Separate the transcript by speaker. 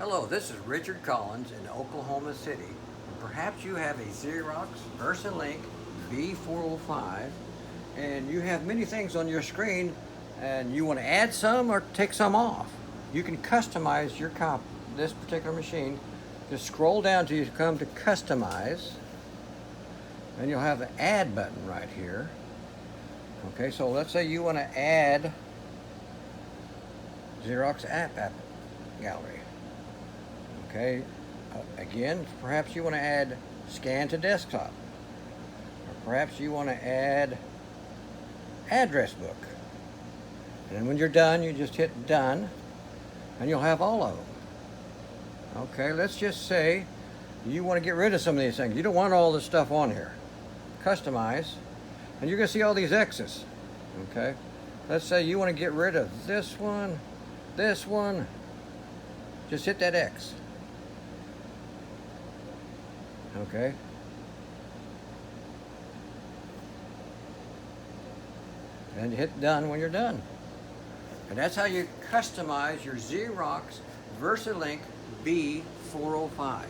Speaker 1: Hello, this is Richard Collins in Oklahoma City. Perhaps you have a Xerox VersaLink B405 and you have many things on your screen and you want to add some or take some off. You can customize your this particular machine. Just scroll down till you come to Customize and you'll have the Add button right here. Okay, so let's say you want to add Xerox app gallery. Okay, again, perhaps you want to add scan to desktop, or perhaps you want to add address book. And then when you're done, you just hit done, and you'll have all of them. Okay, let's just say you want to get rid of some of these things. You don't want all this stuff on here. Customize, and you're going to see all these X's. Okay, let's say you want to get rid of this one, just hit that X. Okay. And hit done when you're done. And that's how you customize your Xerox VersaLink B405.